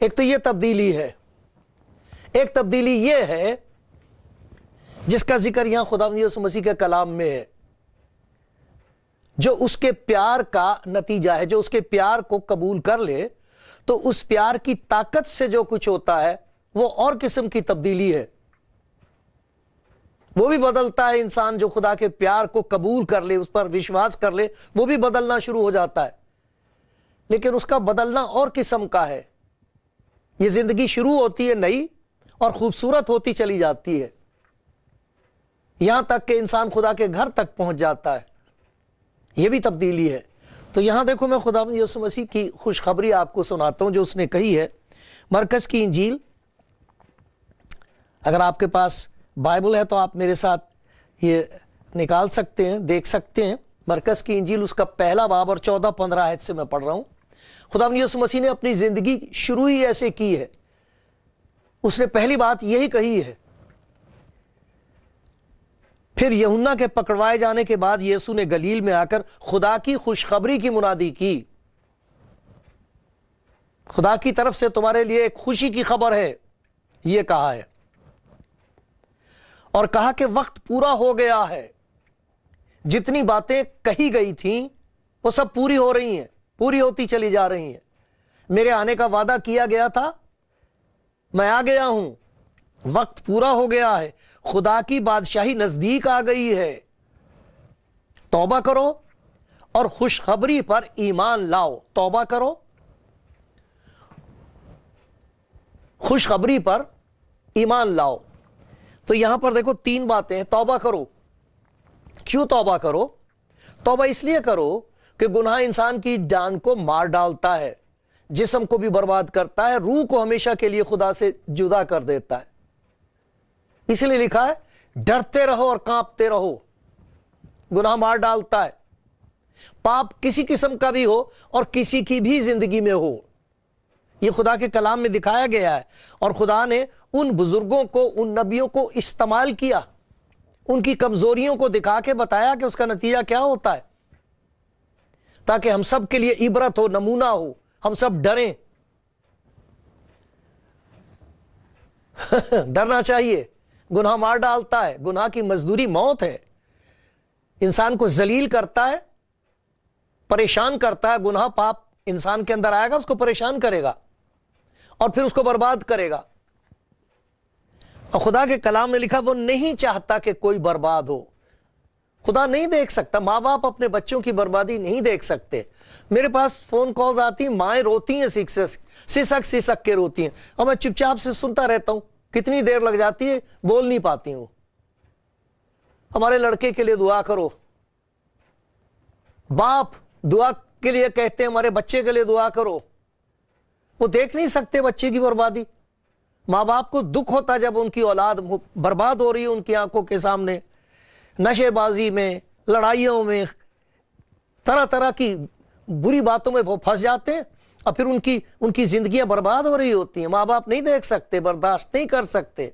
ایک تو یہ تبدیلی ہے، ایک تبدیلی یہ ہے جس کا ذکر یہاں خداوند یسوع مسیح کے کلام میں ہے، جو اس کے پیار کا نتیجہ ہے، جو اس کے پیار کو قبول کر لے تو اس پیار کی طاقت سے جو کچھ ہوتا ہے وہ اور قسم کی تبدیلی ہے۔ وہ بھی بدلتا ہے، انسان جو خدا کے پیار کو قبول کر لے، اس پر وشواس کر لے، وہ بھی بدلنا شروع ہو جاتا ہے، لیکن اس کا بدلنا اور قسم کا ہے۔ یہ زندگی شروع ہوتی ہے نئی اور خوبصورت ہوتی چلی جاتی ہے، یہاں تک کہ انسان خدا کے گھر تک پہنچ جاتا ہے۔ یہ بھی تبدیلی ہے۔ تو یہاں دیکھو، میں خداوند یسوع مسیح کی خوشخبری آپ کو سناتا ہوں جو اس نے کہی ہے۔ مرکز کی انجیل، اگر آپ کے پاس بائبل ہے تو آپ میرے ساتھ یہ نکال سکتے ہیں، دیکھ سکتے ہیں۔ مرکز کی انجیل اس کا پہلا باب اور 14-15 آیت سے میں پڑھ رہا ہوں۔ خداوند یسوع مسیح نے اپنی زندگی شروع ہی ایسے کی ہے۔ اس نے پہلی بات یہی کہی ہے۔ پھر یوحنا کے پکڑوائے جانے کے بعد یسوع نے گلیل میں آ کر خدا کی خوشخبری کی منادی کی۔ خدا کی طرف سے تمہارے لیے ایک خوشی کی خبر ہے، یہ کہا ہے، اور کہا کہ وقت پورا ہو گیا ہے۔ جتنی باتیں کہی گئی تھیں وہ سب پوری ہو رہی ہیں، پوری ہوتی چلی جا رہی ہیں۔ میرے آنے کا وعدہ کیا گیا تھا، میں آ گیا ہوں، وقت پورا ہو گیا ہے، خدا کی بادشاہی نزدیک آ گئی ہے۔ توبہ کرو اور خوشخبری پر ایمان لاؤ۔ توبہ کرو، خوشخبری پر ایمان لاؤ۔ تو یہاں پر دیکھو 3 باتیں ہیں۔ توبہ کرو۔ کیوں توبہ کرو؟ توبہ اس لیے کرو کہ گناہ انسان کی جان کو مار ڈالتا ہے، جسم کو بھی برباد کرتا ہے، روح کو ہمیشہ کے لیے خدا سے جدا کر دیتا ہے۔ اس لیے لکھا ہے ڈرتے رہو اور کانپتے رہو۔ گناہ مار ڈالتا ہے، پاپ کسی قسم کا بھی ہو اور کسی کی بھی زندگی میں ہو، یہ خدا کے کلام میں دکھایا گیا ہے۔ اور خدا نے ان بزرگوں کو، ان نبیوں کو استعمال کیا، ان کی کمزوریوں کو دکھا کے بتایا کہ اس کا نتیجہ کیا ہوتا ہے، تاکہ ہم سب کے لیے عبرت ہو، نمونہ ہو، ہم سب ڈریں۔ ڈرنا چاہیے، گناہ مار ڈالتا ہے، گناہ کی مزدوری موت ہے، انسان کو ذلیل کرتا ہے، پریشان کرتا ہے۔ گناہ پاپ انسان کے اندر آئے گا، اس کو پریشان کرے گا اور پھر اس کو برباد کرے گا۔ اور خدا کے کلام میں لکھا وہ نہیں چاہتا کہ کوئی برباد ہو۔ خدا نہیں دیکھ سکتا، ماں باپ اپنے بچوں کی بربادی نہیں دیکھ سکتے۔ میرے پاس فون کالز آتی ہیں، مائیں روتی ہیں، سسک کے روتی ہیں، اور میں چپ چاپ سے سنتا رہتا ہوں، کتنی دیر لگ جاتی ہے، بول نہیں پاتی ہوں۔ ہمارے لڑکے کے لیے دعا کرو، باپ دعا کے لیے کہتے ہیں ہمارے بچے کے لیے دعا کرو۔ وہ دیکھ نہیں سکتے بچے کی بربادی۔ ماں باپ کو دکھ ہوتا جب ان کی اولاد برباد ہو رہی ہے ان کی آنکھوں کے سامنے، نشے بازی میں، لڑائیوں میں، طرح طرح کی بری باتوں میں وہ پھنس جاتے ہیں، اور پھر ان کی زندگیاں برباد ہو رہی ہوتی ہیں۔ ماں باپ نہیں دیکھ سکتے، برداشت نہیں کر سکتے۔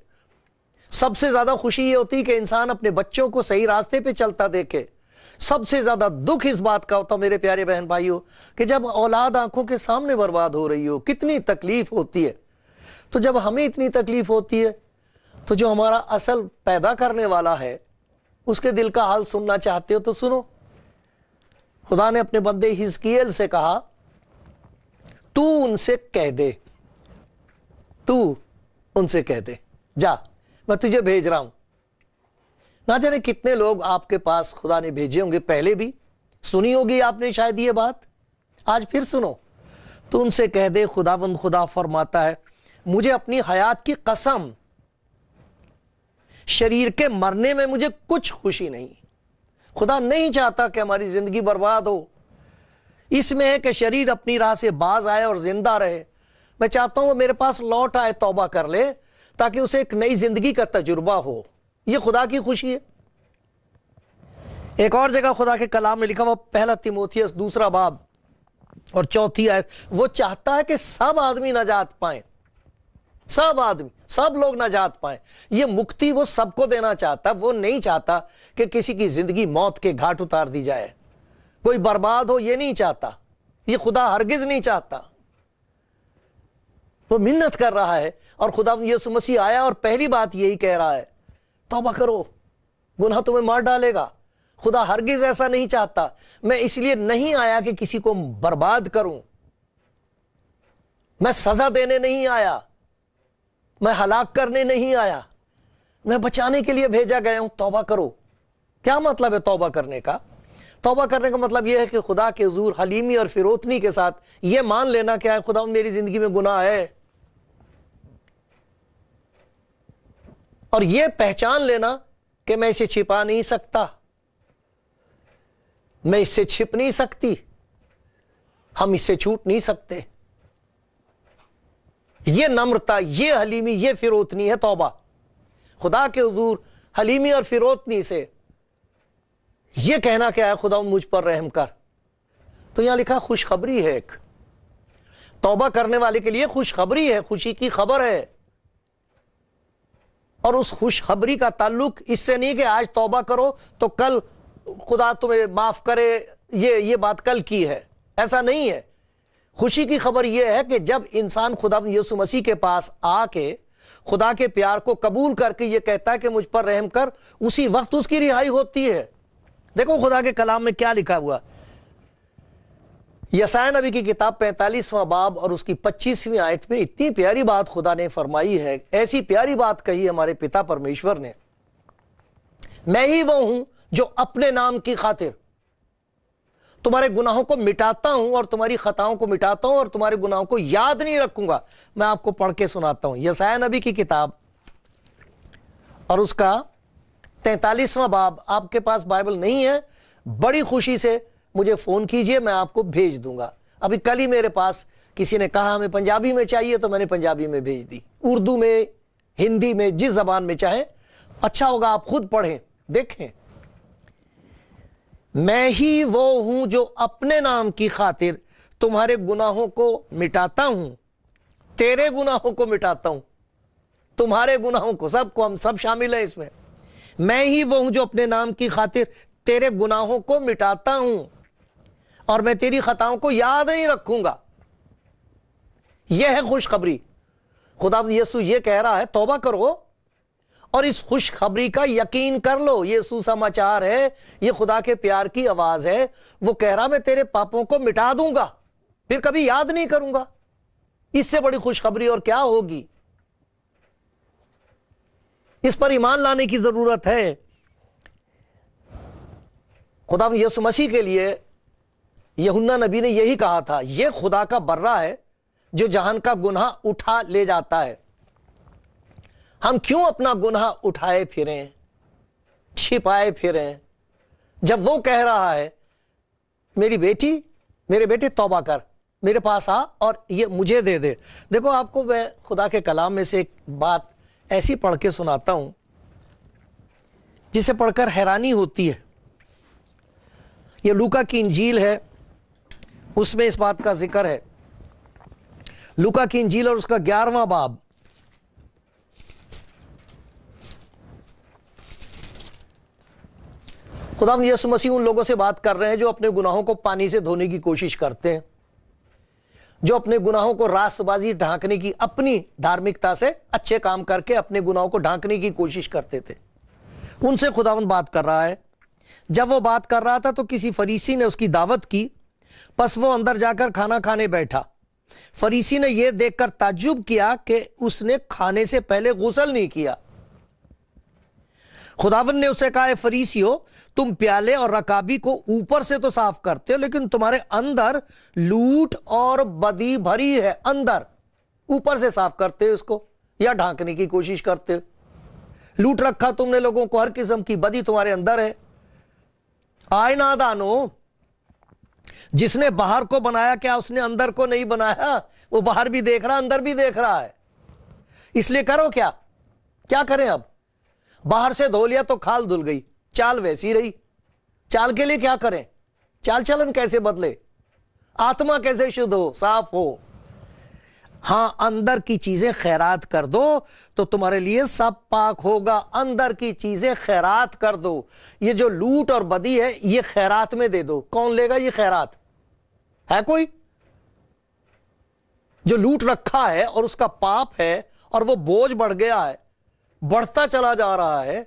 سب سے زیادہ خوشی یہ ہوتی ہے کہ انسان اپنے بچوں کو صحیح راستے پہ چلتا دیکھے۔ سب سے زیادہ دکھ اس بات کا ہوتا میرے پیارے بہن بھائیوں کہ جب اولاد آنکھوں کے سامنے برباد ہو رہی ہو، کتنی تکلیف ہوتی ہے۔ تو جب ہمیں اتنی تکلیف ہوتی ہے تو جو ہمارا اصل پیدا کرنے والا ہے اس کے دل کا حال سننا چاہتے ہو تو سنو۔ خدا نے اپنے بندے حزقیل سے کہا تو ان سے کہہ دے، تو ان سے کہہ دے، جا میں تجھے بھیج رہا ہوں۔ نہ جانے کتنے لوگ آپ کے پاس خدا نے بھیجے ہوں گے، پہلے بھی سنی ہوگی آپ نے شاید یہ بات، آج پھر سنو۔ تو ان سے کہہ دے خداوند خدا فرماتا ہے مجھے اپنی حیات کی قسم، شریر کے مرنے میں مجھے کچھ خوشی نہیں۔ خدا نہیں چاہتا کہ ہماری زندگی برباد ہو، اس میں ہے کہ شریر اپنی راہ سے باز آئے اور زندہ رہے۔ میں چاہتا ہوں وہ میرے پاس لوٹ آئے، توبہ کر لے، تاکہ اسے ایک نئی زندگی کا تجربہ ہو۔ یہ خدا کی خوشی ہے۔ ایک اور جگہ خدا کے کلام میں لکھا ہوا پہلا تیموتھیوس 2 باب اور 4 آیت، وہ چاہتا ہے کہ سب آدمی نجات پائیں، سب آدمی، سب لوگ نجات پائیں۔ یہ مکتی وہ سب کو دینا چاہتا، وہ نہیں چاہتا کہ کسی کی زندگی موت کے گھاٹ اتار دی جائے، کوئی برباد ہو، یہ نہیں چاہتا، یہ خدا ہرگز نہیں چاہتا۔ وہ منت کر رہا ہے، اور خدا یسوع مسیح آیا اور پہلی بات یہی کہہ رہا ہے، توبہ کرو، گناہ تمہیں مار ڈالے گا۔ خدا ہرگز ایسا نہیں چاہتا۔ میں اس لیے نہیں آیا کہ کسی کو برباد کروں، میں سزا دینے نہیں آیا، میں ہلاک کرنے نہیں آیا، میں بچانے کے لیے بھیجا گیا ہوں۔ توبہ کرو۔ کیا مطلب ہے توبہ کرنے کا؟ توبہ کرنے کا مطلب یہ ہے کہ خدا کے حضور حلیمی اور فروتنی کے ساتھ یہ مان لینا کہ خدا میری زندگی میں گناہ ہے، اور یہ پہچان لینا کہ میں اسے چھپا نہیں سکتا، میں اس سے چھپ نہیں سکتی، ہم اس سے چھوٹ نہیں سکتے۔ یہ نمرتا، یہ حلیمی، یہ فروتنی ہے توبہ۔ خدا کے حضور حلیمی اور فروتنی سے یہ کہنا کہ اے خدا مجھ پر رحم کر۔ تو یہاں لکھا خوشخبری ہے، ایک توبہ کرنے والے کے لیے خوشخبری ہے، خوشی کی خبر ہے۔ اور اس خوشخبری کا تعلق اس سے نہیں کہ آج توبہ کرو تو کل خدا تمہیں معاف کرے، یہ بات کل کی ہے، ایسا نہیں ہے۔ خوشی کی خبر یہ ہے کہ جب انسان خدا یسوع مسیح کے پاس آ کے خدا کے پیار کو قبول کر کے یہ کہتا ہے کہ مجھ پر رحم کر، اسی وقت اس کی رہائی ہوتی ہے۔ دیکھو خدا کے کلام میں کیا لکھا ہوا، یسایا نبی کی کتاب 45واں باب اور اس کی 25ویں آیت میں اتنی پیاری بات خدا نے فرمائی ہے، ایسی پیاری بات کہی ہمارے پتا پرمیشور نے، میں ہی وہ ہوں جو اپنے نام کی خاطر تمہارے گناہوں کو مٹاتا ہوں اور تمہاری خطاؤں کو مٹاتا ہوں اور تمہارے گناہوں کو یاد نہیں رکھوں گا۔ میں آپ کو پڑھ کے سناتا ہوں یسایا نبی کی کتاب اور اس کا 43واں باب۔ آپ کے پاس بائبل نہیں ہے، بڑی خوشی سے مجھے فون کیجئے، میں آپ کو بھیج دوں گا۔ ابھی کل ہی میرے پاس کسی نے کہا ہمیں پنجابی میں چاہیے تو میں نے پنجابی میں بھیج دی، اردو میں، ہندی میں، جس زبان میں چاہیں۔ اچھا ہوگا آپ خود پڑھیں، دیکھیں۔ میں ہی وہ ہوں جو اپنے نام کی خاطر تمہارے گناہوں کو مٹاتا ہوں، تیرے گناہوں کو مٹاتا ہوں، تمہارے گناہوں کو، سب کو، ہم سب شامل ہیں اس میں۔ میں ہی وہ ہوں جو اپنے نام کی خاطر تیرے گناہوں کو مٹاتا ہوں اور میں تیری خطاؤں کو یاد نہیں رکھوں گا۔ یہ ہے خوشخبری۔ خدا یسوع یہ کہہ رہا ہے توبہ کرو اور اس خوشخبری کا یقین کر لو۔ یہ سماچار ہے، یہ خدا کے پیار کی آواز ہے۔ وہ کہہ رہا میں تیرے پاپوں کو مٹا دوں گا، پھر کبھی یاد نہیں کروں گا۔ اس سے بڑی خوشخبری اور کیا ہوگی؟ اس پر ایمان لانے کی ضرورت ہے۔ خدا یسوع مسیح کے لیے یوحنا نبی نے یہی کہا تھا، یہ خدا کا برہ ہے جو جہان کا گناہ اٹھا لے جاتا ہے۔ ہم کیوں اپنا گناہ اٹھائے پھریں، چھپائے پھریں، جب وہ کہہ رہا ہے میری بیٹی، میرے بیٹے توبہ کر، میرے پاس آ اور یہ مجھے دے دے۔ دیکھو آپ کو میں خدا کے کلام میں سے ایک بات ایسی پڑھ کے سناتا ہوں جسے پڑھ کر حیرانی ہوتی ہے۔ یہ لوکا کی انجیل ہے، اس میں اس بات کا ذکر ہے۔ لوکا کی انجیل اور اس کا 11واں باب۔ خدا یسوع مسیح ان لوگوں سے بات کر رہے ہیں جو اپنے گناہوں کو پانی سے دھونے کی کوشش کرتے ہیں، جو اپنے گناہوں کو راست بازی ڈھانکنے کی، اپنی دھارمکتا سے اچھے کام کر کے اپنے گناہوں کو ڈھانکنے کی کوشش کرتے تھے۔ ان سے خداوند بات کر رہا ہے۔ جب وہ بات کر رہا تھا تو کسی فریسی نے اس کی دعوت کی، پس وہ اندر جا کر کھانا کھانے بیٹھا۔ فریسی نے یہ دیکھ کر تعجب کیا کہ اس نے کھانے سے پہلے غسل نہیں کیا۔ خداوند نے اسے کہا، اے فریسیو، تم پیالے اور رکابی کو اوپر سے تو صاف کرتے ہو، لیکن تمہارے اندر لوٹ اور بدی بھری ہے۔ اندر، اوپر سے صاف کرتے ہو اس کو یا ڈھانکنے کی کوشش کرتے ہو؟ لوٹ رکھا تم نے لوگوں کو، ہر قسم کی بدی تمہارے اندر ہے۔ آئے نادانو، جس نے باہر کو بنایا کیا اس نے اندر کو نہیں بنایا؟ وہ باہر بھی دیکھ رہا، اندر بھی دیکھ رہا ہے۔ اس لیے کرو کیا کریں؟ اب باہر سے دھو لیا تو کھال دھل گئی، چال ویسی رہی۔ چال کے لیے کیا کریں؟ چال چلن کیسے بدلے؟ آتما کیسے شدھ ہو، صاف ہو؟ ہاں، اندر کی چیزیں خیرات کر دو تو تمہارے لیے سب پاک ہوگا۔ اندر کی چیزیں خیرات کر دو۔ یہ جو لوٹ اور بدی ہے یہ خیرات میں دے دو۔ کون لے گا یہ خیرات؟ ہے کوئی؟ جو لوٹ رکھا ہے اور اس کا پاپ ہے اور وہ بوجھ بڑھ گیا ہے، بڑھتا چلا جا رہا ہے،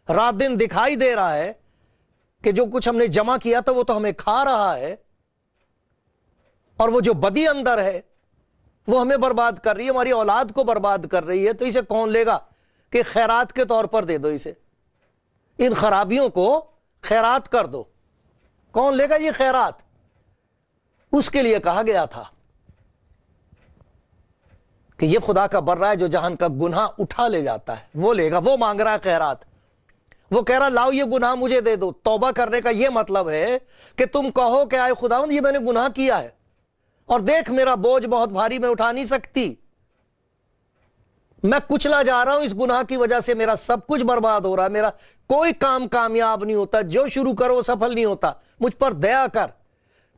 رات دن دکھائی دے رہا ہے کہ جو کچھ ہم نے جمع کیا تھا وہ تو ہمیں کھا رہا ہے، اور وہ جو بدی اندر ہے وہ ہمیں برباد کر رہی ہے، ہماری اولاد کو برباد کر رہی ہے، تو اسے کون لے گا کہ خیرات کے طور پر دے دو، اسے ان خرابیوں کو خیرات کر دو۔ کون لے گا یہ خیرات؟ اس کے لیے کہا گیا تھا کہ یہ خدا کا بر رہا ہے جو جہان کا گناہ اٹھا لے جاتا ہے، وہ لے گا، وہ مانگ رہا ہے خیرات، وہ کہہ رہا لاؤ یہ گناہ مجھے دے دو۔ توبہ کرنے کا یہ مطلب ہے کہ تم کہو کہ آئے خداوند یہ میں نے گناہ کیا ہے، اور دیکھ میرا بوجھ بہت بھاری، میں اٹھا نہیں سکتی، میں کچلا جا رہا ہوں، اس گناہ کی وجہ سے میرا سب کچھ برباد ہو رہا ہے، میرا کوئی کام کامیاب نہیں ہوتا، جو شروع کرو وہ سفل نہیں ہوتا، مجھ پر دیا کر،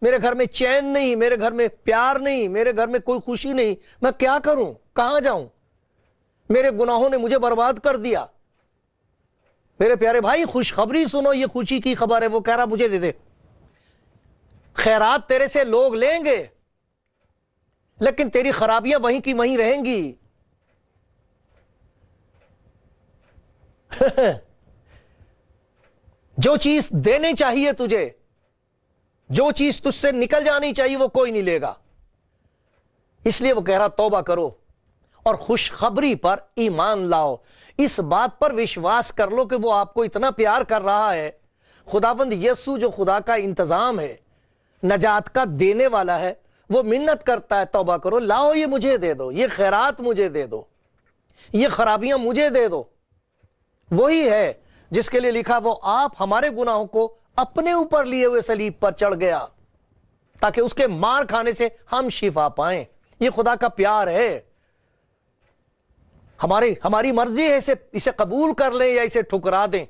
میرے گھر میں چین نہیں، میرے گھر میں پیار نہیں، میرے گھر میں کوئی خوشی نہیں، میں کیا کروں، کہاں جاؤں، میرے گناہوں نے مجھے برباد کر دیا۔ میرے پیارے بھائی خوشخبری سنو، یہ خوشی کی خبر ہے، وہ کہہ رہا مجھے دے دے، خیرات تیرے سے لوگ لیں گے لیکن تیری خرابیاں وہیں کی وہیں رہیں گی۔ جو چیز دینے چاہیے تجھے، جو چیز تجھ سے نکل جانی چاہیے وہ کوئی نہیں لے گا۔ اس لیے وہ کہہ رہا توبہ کرو اور خوشخبری پر ایمان لاؤ، اس بات پر وشواس کر لو کہ وہ آپ کو اتنا پیار کر رہا ہے، خداوند یسوع جو خدا کا انتظام ہے، نجات کا دینے والا ہے، وہ منت کرتا ہے توبہ کرو، لاؤ یہ مجھے دے دو، یہ خیرات مجھے دے دو، یہ خرابیاں مجھے دے دو۔ وہی ہے جس کے لیے لکھا وہ آپ ہمارے گناہوں کو اپنے اوپر لیے ہوئے صلیب پر چڑھ گیا تاکہ اس کے مار کھانے سے ہم شفا پائیں۔ یہ خدا کا پیار ہے۔ ہماری مرضی ہے اسے قبول کر لیں یا اسے ٹھکرا دیں،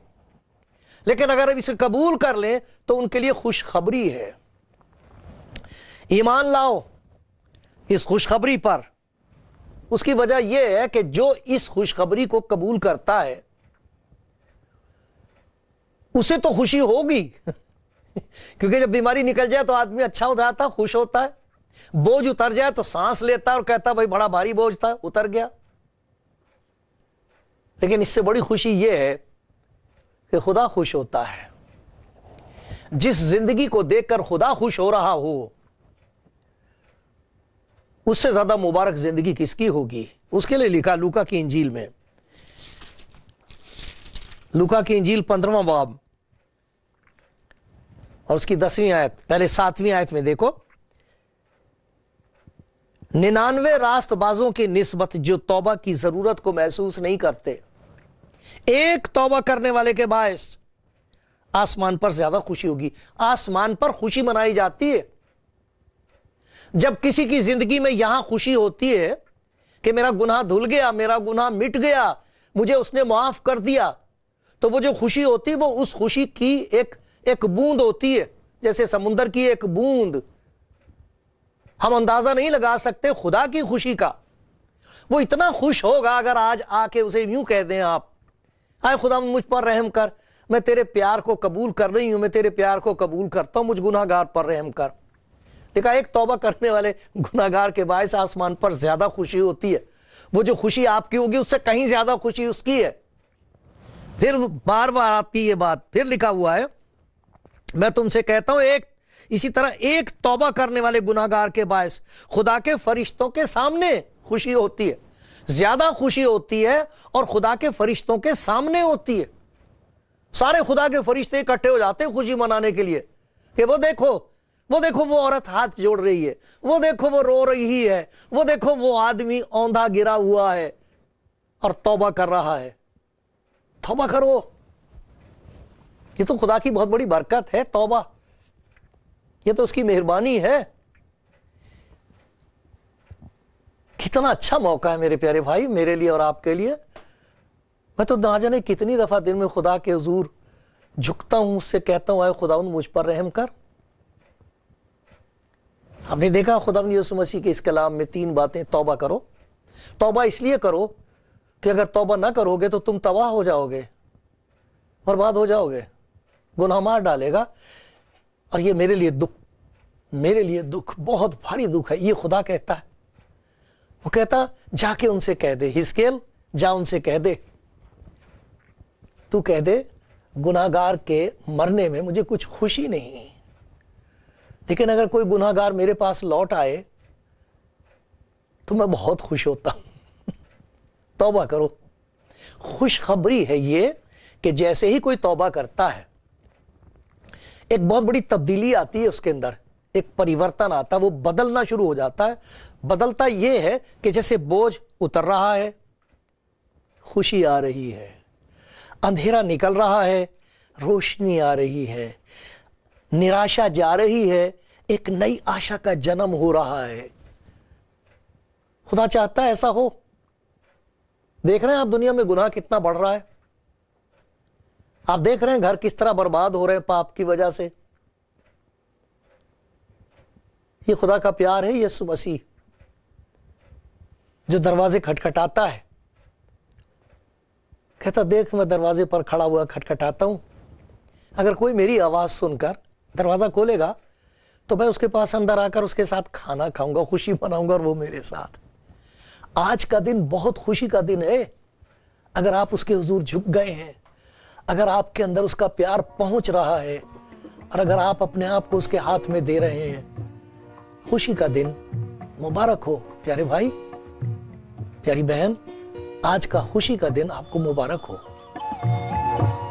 لیکن اگر ہم اسے قبول کر لیں تو ان کے لیے خوشخبری ہے۔ ایمان لاؤ اس خوشخبری پر۔ اس کی وجہ یہ ہے کہ جو اس خوشخبری کو قبول کرتا ہے اسے تو خوشی ہوگی کیونکہ جب بیماری نکل جائے تو آدمی اچھا ہو جاتا، خوش ہوتا ہے، بوجھ اتر جائے تو سانس لیتا ہے اور کہتا ہے بھائی بڑا بھاری بوجھ تھا، اتر گیا۔ لیکن اس سے بڑی خوشی یہ ہے کہ خدا خوش ہوتا ہے۔ جس زندگی کو دیکھ کر خدا خوش ہو رہا ہو، اس سے زیادہ مبارک زندگی کس کی ہوگی؟ اس کے لیے لکھا لوکا کی انجیل میں، لوکا کی انجیل 15واں باب اور اس کی 10ویں آیت، پہلے 7ویں آیت میں دیکھو، 99 راست بازوں کی نسبت جو توبہ کی ضرورت کو محسوس نہیں کرتے، ایک توبہ کرنے والے کے باعث آسمان پر زیادہ خوشی ہوگی۔ آسمان پر خوشی منائی جاتی ہے جب کسی کی زندگی میں یہاں خوشی ہوتی ہے کہ میرا گناہ دھل گیا، میرا گناہ مٹ گیا، مجھے اس نے معاف کر دیا، تو وہ جو خوشی ہوتی ہے وہ اس خوشی کی ایک بوند ہوتی ہے، جیسے سمندر کی ایک بوند۔ ہم اندازہ نہیں لگا سکتے خدا کی خوشی کا۔ وہ اتنا خوش ہوگا اگر آج آ کے اسے یوں کہہ دیں آپ، آئے خدا مجھ پر رحم کر، میں تیرے پیار کو قبول کر رہی ہوں، میں تیرے پیار کو قبول کرتا ہوں، مجھ گناہ گار پر رحم کر۔ دیکھا ایک توبہ کرنے والے گناہ گار کے باعث آسمان پر زیادہ خوشی ہوتی ہے۔ وہ جو خوشی آپ کی ہوگی اس سے کہیں زیادہ خوشی اس کی ہے۔ پھر بار بار آتی یہ بات، پھر لکھا ہوا ہے، میں تم سے کہتا ہوں اسی طرح ایک توبہ کرنے والے گناہ گار کے باعث خدا کے فرشتوں کے سامنے خوشی ہوتی ہے، زیادہ خوشی ہوتی ہے، اور خدا کے فرشتوں کے سامنے ہوتی ہے۔ سارے خدا کے فرشتے اکٹھے ہو جاتے ہیں خوشی منانے کے لیے کہ وہ دیکھو وہ عورت ہاتھ جوڑ رہی ہے، وہ دیکھو وہ رو رہی ہے، وہ دیکھو وہ آدمی اوندھا گرا ہوا ہے اور توبہ کر رہا ہے۔ توبہ کرو، یہ تو خدا کی بہت بڑی برکت ہے۔ توبہ یہ تو اس کی مہربانی ہے۔ کتنا اچھا موقع ہے میرے پیارے بھائی، میرے لیے اور آپ کے لیے۔ میں تو نہ جانے کتنی دفعہ دن میں خدا کے حضور جھکتا ہوں، اس سے کہتا ہوں اے خداوند مجھ پر رحم کر۔ ہم نے دیکھا خداوند یسوع مسیح کے اس کلام میں 3 باتیں۔ توبہ کرو، توبہ اس لیے کرو کہ اگر توبہ نہ کرو گے تو تم تباہ ہو جاؤ گے، برباد ہو جاؤ گے، گناہ مار ڈالے گا۔ اور یہ میرے لیے دکھ بہت بھاری دکھ ہے۔ یہ خدا کہتا ہے وہ کہتا جا کے ان سے کہہ دے، حزقیل جا ان سے کہہ دے، تو کہہ دے گناہگار کے مرنے میں مجھے کچھ خوشی نہیں، لیکن اگر کوئی گناہگار میرے پاس لوٹ آئے تو میں بہت خوش ہوتا ہوں۔ توبہ کرو۔ خوشخبری ہے یہ کہ جیسے ہی کوئی توبہ کرتا ہے ایک بہت بڑی تبدیلی آتی ہے اس کے اندر، ایک پریورتن آتا ہے، وہ بدلنا شروع ہو جاتا ہے۔ بدلتا یہ ہے کہ جیسے بوجھ اتر رہا ہے، خوشی آ رہی ہے، اندھیرا نکل رہا ہے، روشنی آ رہی ہے، نراشا جا رہی ہے، ایک نئی آشا کا جنم ہو رہا ہے۔ خدا چاہتا ہے ایسا ہو۔ دیکھ رہے ہیں آپ دنیا میں گناہ کتنا بڑھ رہا ہے، آپ دیکھ رہے ہیں گھر کس طرح برباد ہو رہے ہیں پاپ کی وجہ سے۔ یہ خدا کا پیار ہے یسوع مسیح جو دروازے کھٹکھٹاتا ہے، کہتا دیکھ میں دروازے پر کھڑا ہوا کھٹکھٹاتا ہوں، اگر کوئی میری آواز سن کر دروازہ کھولے گا تو میں اس کے پاس اندر آ کر اس کے ساتھ کھانا کھاؤں گا، خوشی مناؤں گا اور وہ میرے ساتھ۔ آج کا دن بہت خوشی کا دن ہے اگر آپ اس کے حضور جھک گئے ہیں، اگر آپ کے اندر اس کا پیار پہنچ رہا ہے، اور اگر آپ اپنے آپ کو اس کے ہاتھ میں دے رہے ہیں۔ خوشی کا دن مبارک ہو پیارے بھائی، پیاری بہن، آج کا خوشی کا دن آپ کو مبارک ہو۔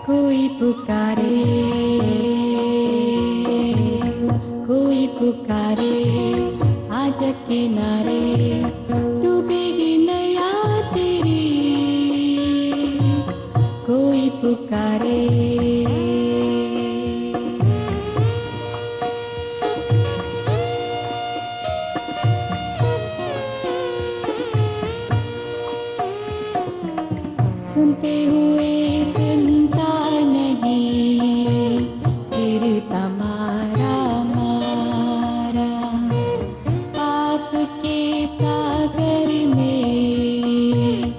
کوئی پکارے، کوئی پکارے، آج کنارے ڈوبے گی نیا تیری، کوئی پکارے۔ سنتے ہوئے سنتا نہیں، پھر تمہارا مارا، پاپ کے ساگر میں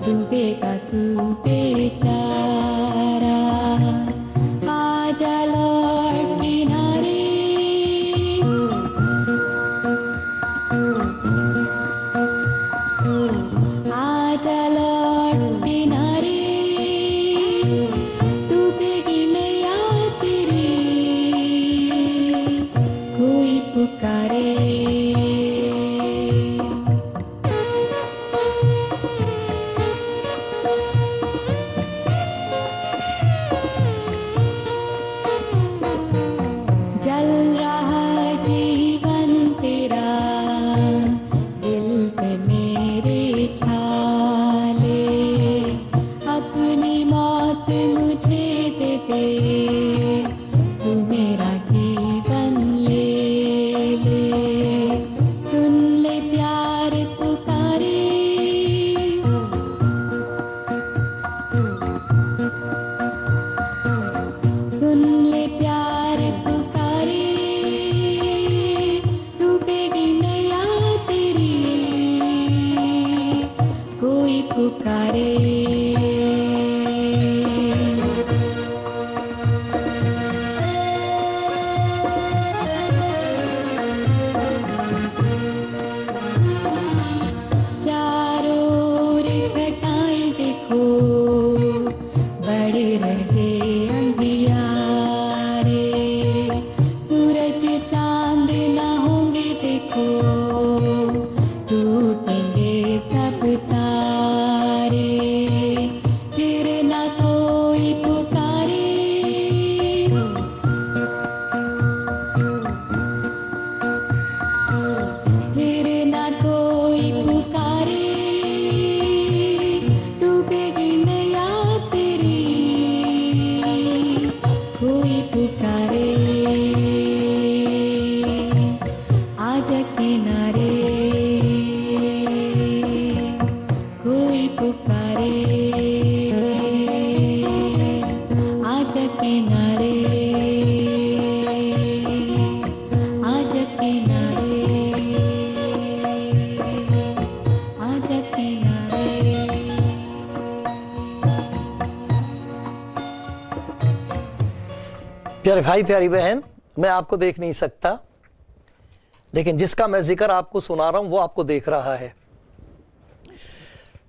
ڈوبے گا تو بیچارہ، آجا لوٹ کنارے، آجا لوٹ کنارے، ڈوبے گی نیا تیری، کوئی پکارے۔ جل رہا جیون تیرا، دل پہ میرے چھالے، اپنی موت مجھے دے دے، تو میرا جیون لے لے، سن لے پیار پکارے، سن لے پیار پکارے، ڈوبے گی نیا تیری، کوئی پکارے۔ چاروں اور گھٹائیں دیکھو، بڑے رہے انگیارے، سورج چاند نہ ہوں گے دیکھو، ٹوٹیں گے سب تارے، پھر نہ کوئی پکارے، پھر نہ کوئی پکارے، ڈوبے گی نیا تیری، کوئی پکارے، آجا کنارے، کوئی پکارے، آجا کنارے، آجا کنارے، آجا کنارے۔ پیارے بھائی، پیاری بہن، میں آپ کو دیکھ نہیں سکتا، لیکن جس کا میں ذکر آپ کو سنا رہا ہوں وہ آپ کو دیکھ رہا ہے۔